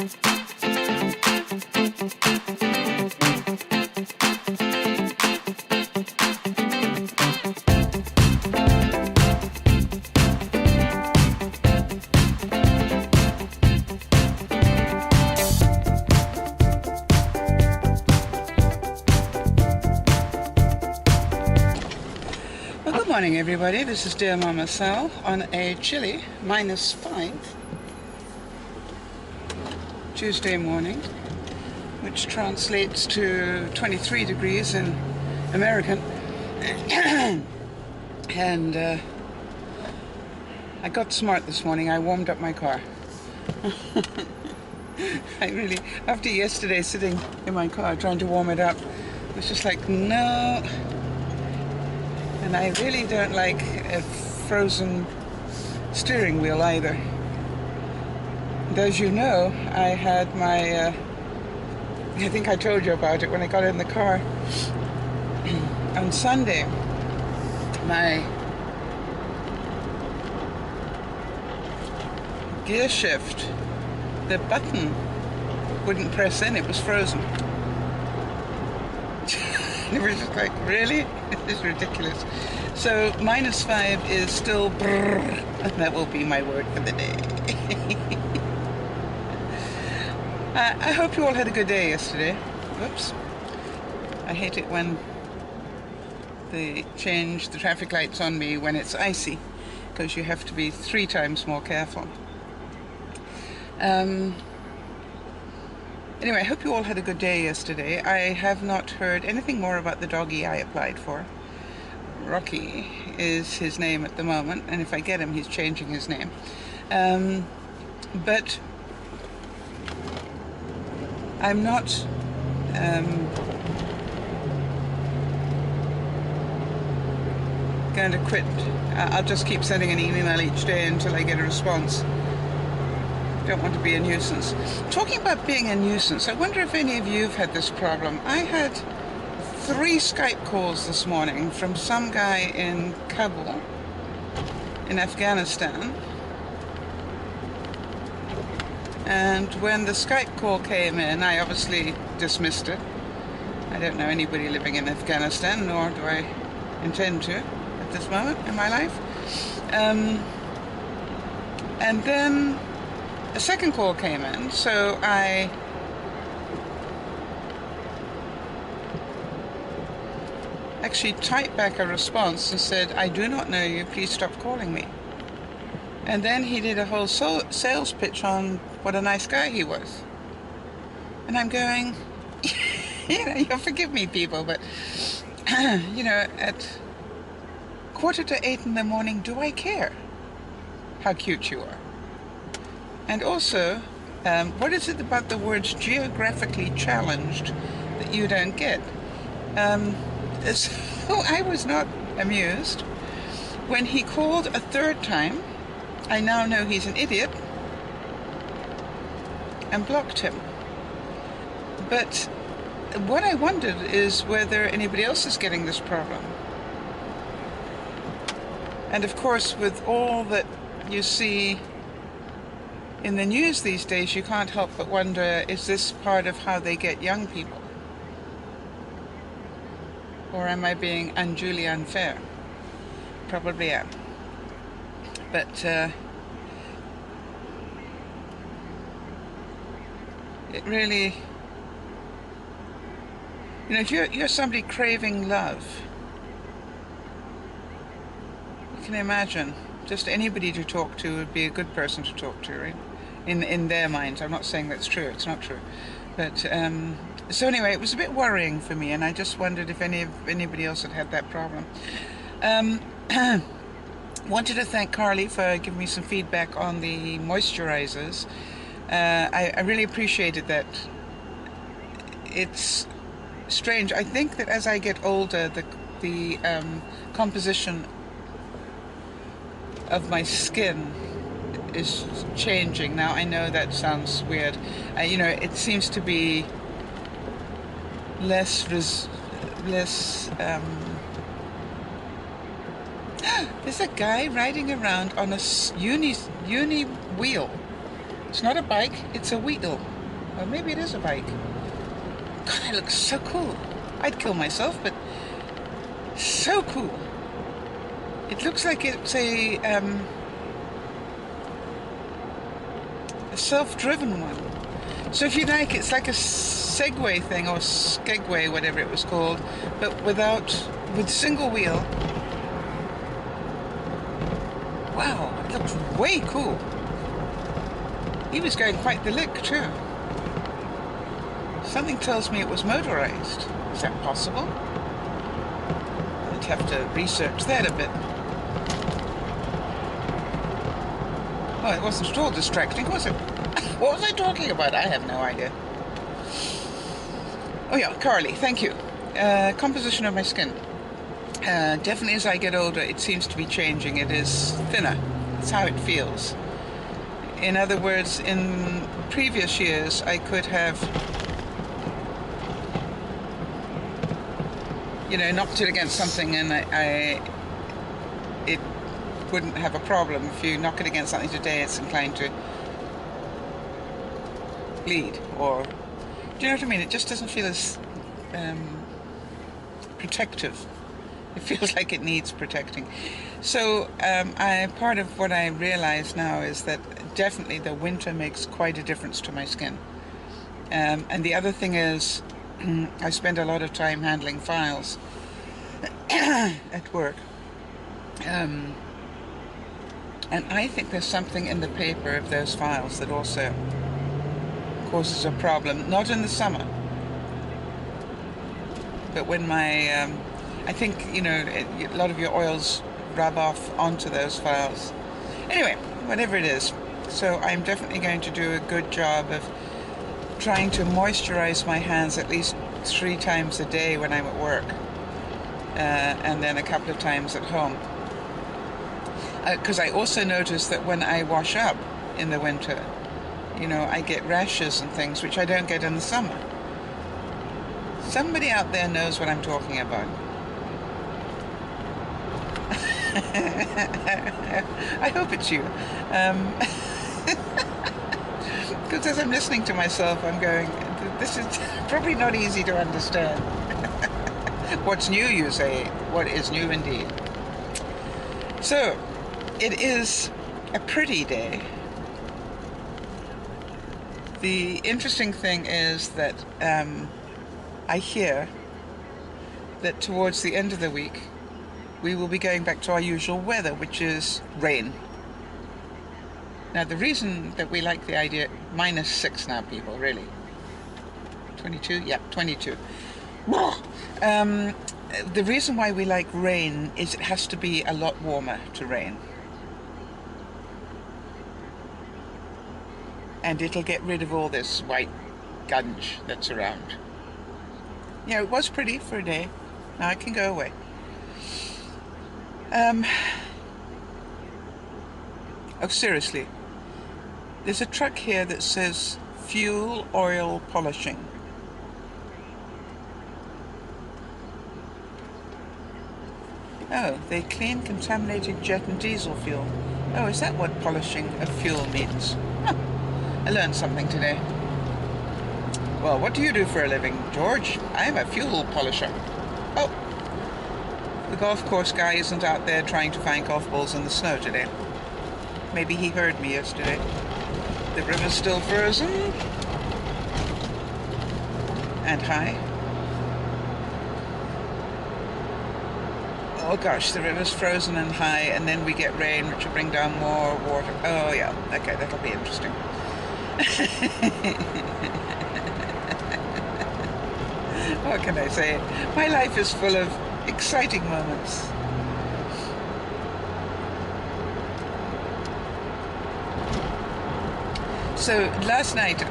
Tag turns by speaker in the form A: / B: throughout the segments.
A: Good morning, everybody. This is dear Mama Sal on a chilly -5 Tuesday morning, which translates to 23 degrees in American. And I got smart this morning. I warmed up my car. I really, after yesterday sitting in my car trying to warm it up, it was just like, no. And I really don't like a frozen steering wheel either. And as you know, I had my, I think I told you about it when I got in the car. On Sunday, my gear shift, the button wouldn't press in, it was frozen. It was just like, really? This is ridiculous. So -5 is still brrr, and that will be my word for the day. I hope you all had a good day yesterday. Whoops. I hate it when they change the traffic lights on me when it's icy, because you have to be 3 times more careful. Anyway, I hope you all had a good day yesterday. I have not heard anything more about the doggy I applied for. Rocky is his name at the moment, and if I get him, he's changing his name. But I'm not going to quit. I'll just keep sending an email each day until I get a response. Don't want to be a nuisance. Talking about being a nuisance, I wonder if any of you have had this problem. I had 3 Skype calls this morning from some guy in Kabul, in Afghanistan. And when the Skype call came in, I obviously dismissed it. I don't know anybody living in Afghanistan, nor do I intend to at this moment in my life. And then a second call came in, so I actually typed back a response and said, I do not know you, please stop calling me. And then he did a whole sales pitch on what a nice guy he was. And I'm going, you'll forgive me, people, but, at 7:45 in the morning, do I care how cute you are? And also, what is it about the words geographically challenged that you don't get? So I was not amused. When he called a 3rd time, I now know he's an idiot, and blocked him. But what I wondered is whether anybody else is getting this problem. And of course, with all that you see in the news these days, you can't help but wonder, is this part of how they get young people? Or am I being unduly unfair? Probably am. But it really, if you're somebody craving love, you can imagine just anybody to talk to would be a good person to talk to, right? In their minds. I'm not saying that's true, it's not true. But so anyway, it was a bit worrying for me, and I just wondered if anybody else had that problem. Wanted to thank Carly for giving me some feedback on the moisturizers. I really appreciated that. It's strange. I think that as I get older, the composition of my skin is changing. Now I know that sounds weird. It seems to be less there's a guy riding around on a uni wheel, It's not a bike, it's a wheel. Or maybe it is a bike. God, it looks so cool. I'd kill myself, but so cool. It looks like it's a self-driven one. So if you like, it's like a Segway thing, or Skegway, whatever it was called, but with single wheel. Wow, it looks way cool. He was going quite the lick too. Something tells me it was motorized. Is that possible? I'd have to research that a bit. Oh, it wasn't at all distracting, was it? What was I talking about? I have no idea. Oh yeah, Carly, thank you. Composition of my skin. Definitely as I get older, it seems to be changing. It is thinner. That's how it feels. In other words, in previous years, I could have, you know, knocked it against something and it wouldn't have a problem. If you knock it against something today, it's inclined to bleed, or, do you know what I mean? It just doesn't feel as protective. It feels like it needs protecting. So part of what I realize now is that definitely the winter makes quite a difference to my skin. And the other thing is, I spend a lot of time handling files at work. And I think there's something in the paper of those files that also causes a problem. Not in the summer, but when my I think, you know, a lot of your oils rub off onto those files. Anyway, whatever it is. So I'm definitely going to do a good job of trying to moisturize my hands at least 3 times a day when I'm at work, and then a couple of times at home. Because I also notice that when I wash up in the winter, you know, I get rashes and things which I don't get in the summer. Somebody out there knows what I'm talking about. I hope it's you. Because as I'm listening to myself, I'm going, this is probably not easy to understand. What's new, you say? What is new indeed? So, it is a pretty day. The interesting thing is that I hear that towards the end of the week, we will be going back to our usual weather, which is rain. Now, the reason that we like the idea, -6 now, people, really. 22? Yeah, 22. The reason why we like rain is it has to be a lot warmer to rain. And it'll get rid of all this white gunge that's around. Yeah, it was pretty for a day. Now it can go away. Oh, seriously. There's a truck here that says fuel oil polishing. Oh, they clean contaminated jet and diesel fuel. Oh, is that what polishing of fuel means? Huh. I learned something today. Well, what do you do for a living, George? I'm a fuel polisher. Oh, the golf course guy isn't out there trying to find golf balls in the snow today. Maybe he heard me yesterday. The river's still frozen and high. Oh gosh, the river's frozen and high, and then we get rain, which will bring down more water. Oh yeah, okay, that'll be interesting. What can I say? My life is full of exciting moments. So last night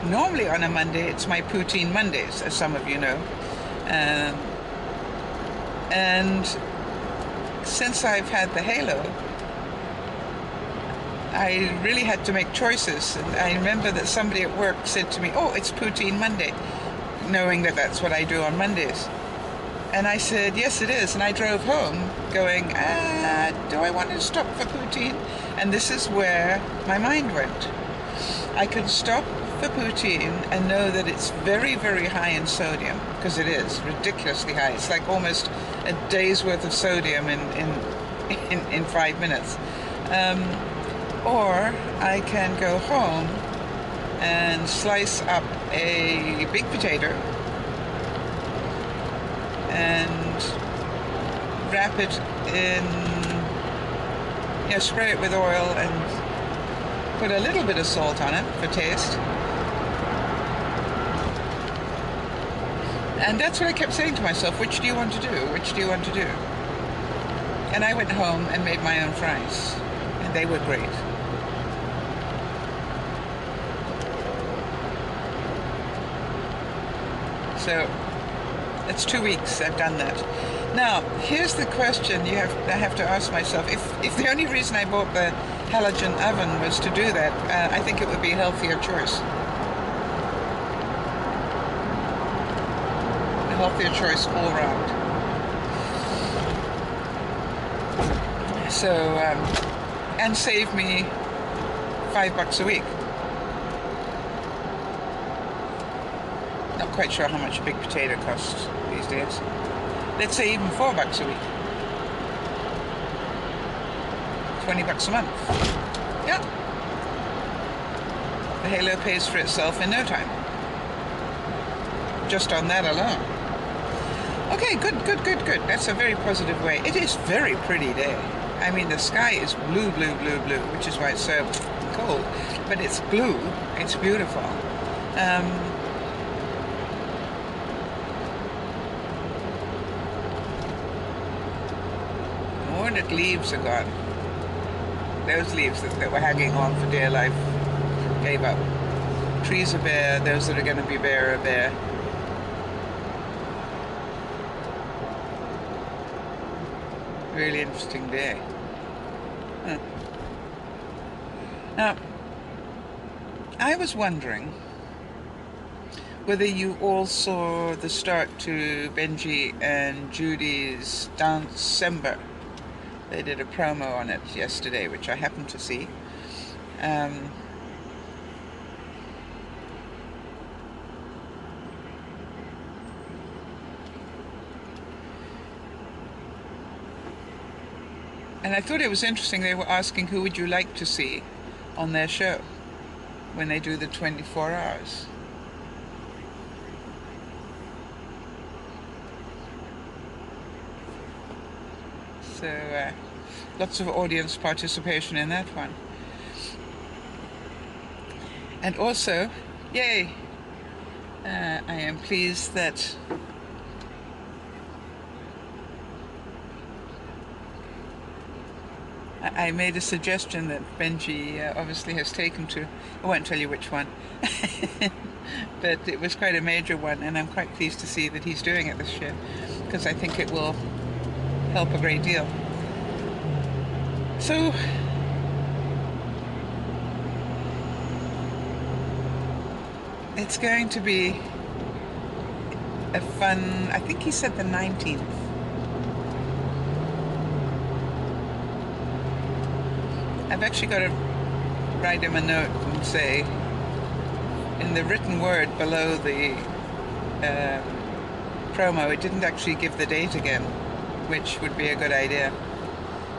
A: normally on a Monday, it's my poutine Mondays, as some of you know. And since I've had the halo, I really had to make choices. And I remember that somebody at work said to me, oh, it's poutine Monday, knowing that that's what I do on Mondays. And I said, yes, it is. And I drove home going, do I want to stop for poutine? And this is where my mind went. I could stop for poutine and know that it's very, very high in sodium, because it is ridiculously high. It's like almost a day's worth of sodium in 5 minutes. Or I can go home and slice up a big potato and wrap it in, spray it with oil and put a little bit of salt on it for taste. And that's what I kept saying to myself, which do you want to do? Which do you want to do? And I went home and made my own fries, and they were great. So it's 2 weeks I've done that. Now, here's the question I have to ask myself. If the only reason I bought the halogen oven was to do that, I think it would be a healthier choice. A healthier choice all around. So, and save me $5 a week. Not quite sure how much a big potato costs these days. Let's say even $4 a week. $20 a month. Yeah. The halo pays for itself in no time. Just on that alone. Okay, good. That's a very positive way. It is a very pretty day. I mean, the sky is blue, which is why it's so cold. But it's blue. It's beautiful. More that leaves are gone. Those leaves that were hanging on for dear life gave up. Trees are bare. Those that are going to be bare are bare. Really interesting day. Huh. Now, I was wondering whether you all saw the start to Benji and Judy's Dance-sember. They did a promo on it yesterday, which I happened to see. And I thought it was interesting. They were asking who would you like to see on their show when they do the 24 hours. So lots of audience participation in that one. And also, yay, I am pleased that I made a suggestion that Benji obviously has taken to. I won't tell you which one, but it was quite a major one, and I'm quite pleased to see that he's doing it this year, because I think it will help a great deal. So, it's going to be a fun, I think he said the 19th. I've actually got to write him a note and say, in the written word below the promo, it didn't actually give the date again, which would be a good idea,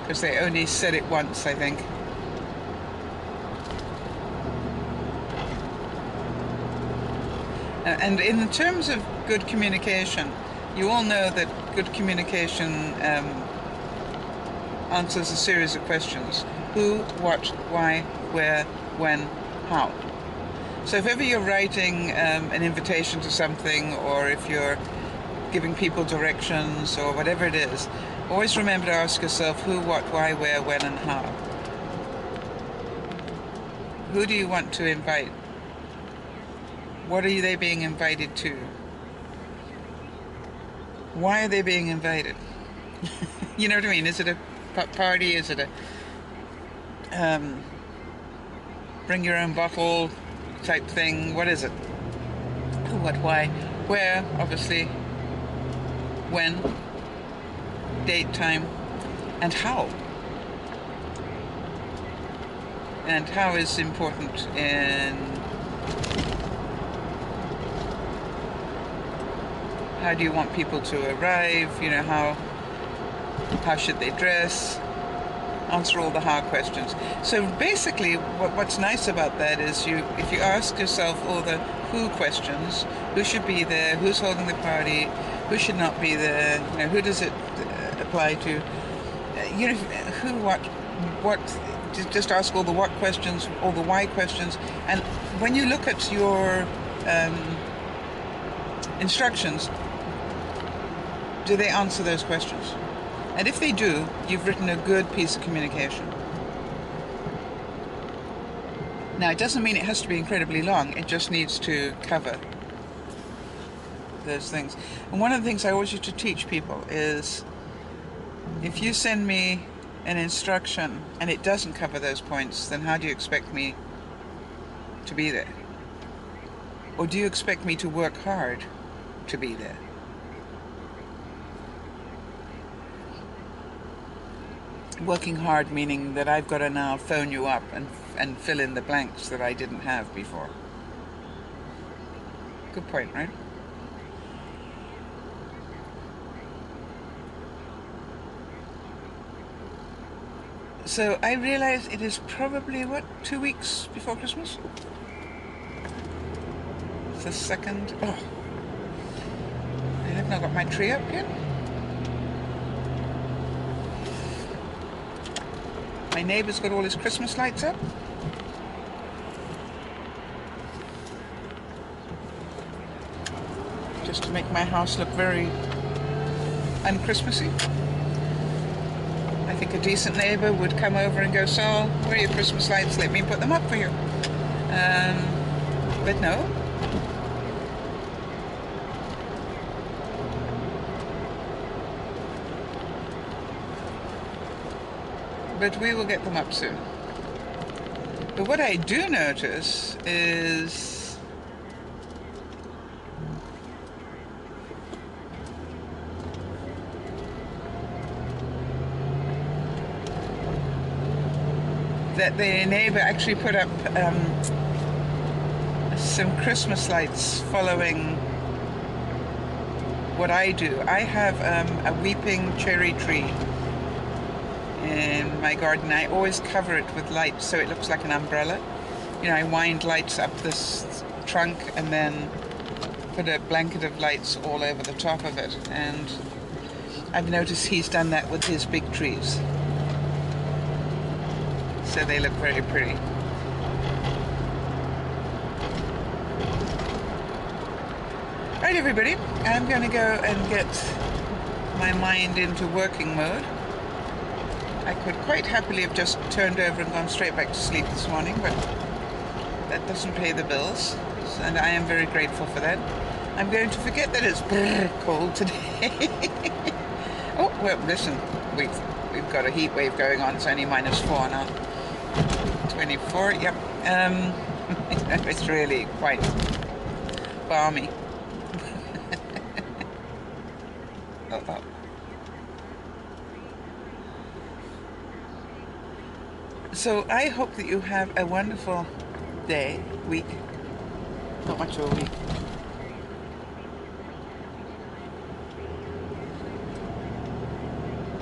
A: because they only said it once, I think. And in terms of good communication, you all know that good communication answers a series of questions. Who, what, why, where, when, how. So if ever you're writing an invitation to something, or if you're giving people directions, or whatever it is, always remember to ask yourself who, what, why, where, when, and how. Who do you want to invite? What are they being invited to? Why are they being invited? You know what I mean? Is it a party? Is it a bring your own bottle type thing? What is it? Who, what, why, where? Obviously when, date, time, and how. And how is important in how do you want people to arrive, you know, how should they dress, answer all the how questions. So basically what's nice about that is if you ask yourself all the who questions, who should be there, who's holding the party, who should not be there, you know, who does it apply to, you know, who, what, just ask all the what questions, all the why questions, and when you look at your instructions, do they answer those questions? And if they do, you've written a good piece of communication. Now, it doesn't mean it has to be incredibly long, it just needs to cover those things. And one of the things I always used to teach people is, if you send me an instruction and it doesn't cover those points, then how do you expect me to be there? Or do you expect me to work hard to be there? Working hard meaning that I've got to now phone you up and fill in the blanks that I didn't have before. Good point, right? So I realize it is probably, what, 2 weeks before Christmas? It's the 2nd. Oh, I have not got my tree up yet. My neighbour's got all his Christmas lights up. Just to make my house look very un-Christmassy. I think a decent neighbour would come over and go, "Sol, where are your Christmas lights? Let me put them up for you." But no. But we will get them up soon. But what I do notice is that the neighbor actually put up some Christmas lights following what I do. I have a weeping cherry tree in my garden. I always cover it with lights so it looks like an umbrella. You know, I wind lights up this trunk and then put a blanket of lights all over the top of it, and I've noticed he's done that with his big trees, so they look very pretty. Right, everybody, I'm going to go and get my mind into working mode. I could quite happily have just turned over and gone straight back to sleep this morning, but that doesn't pay the bills, and I am very grateful for that. I'm going to forget that it's cold today. Oh, well, listen, we've got a heat wave going on. It's only -4 now. 24, yep. It's really quite balmy. Oh. So I hope that you have a wonderful day, week, not much of a week.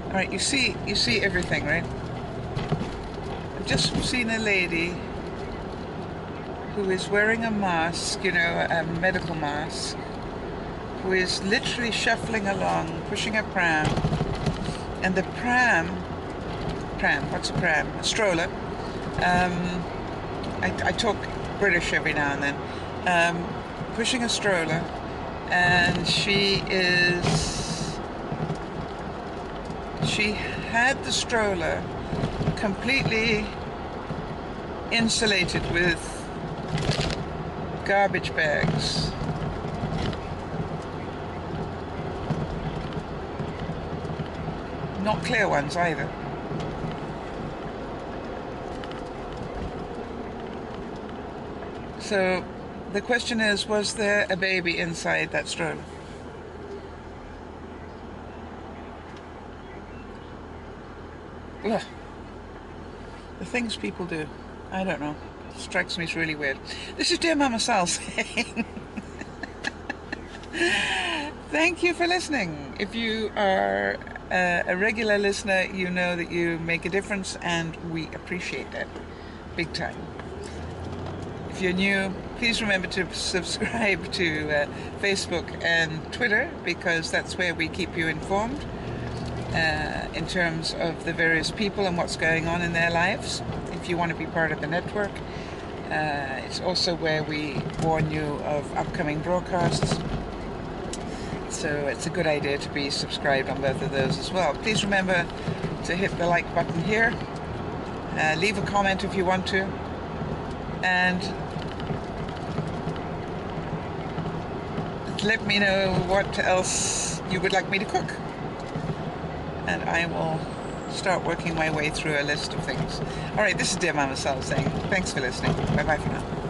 A: All right, you see everything, right? I've just seen a lady who is wearing a mask, you know, a medical mask, who is literally shuffling along, pushing a pram, and the pram, what's a pram? A stroller. I talk British every now and then. Pushing a stroller, and she had the stroller completely insulated with garbage bags. Not clear ones either. So the question is, was there a baby inside that stroller? ugh, the things people do, I don't know. It strikes me as really weird. This is Dear Mama Sal saying thank you for listening. If you are a regular listener, you know that you make a difference, and we appreciate that big time. If you're new, please remember to subscribe to Facebook and Twitter, because that's where we keep you informed in terms of the various people and what's going on in their lives. If you want to be part of the network, it's also where we warn you of upcoming broadcasts. So it's a good idea to be subscribed on both of those as well. Please remember to hit the like button here. Leave a comment if you want to. And let me know what else you would like me to cook. And I will start working my way through a list of things. All right, this is Dear Mama Sal saying thanks for listening. Bye-bye for now.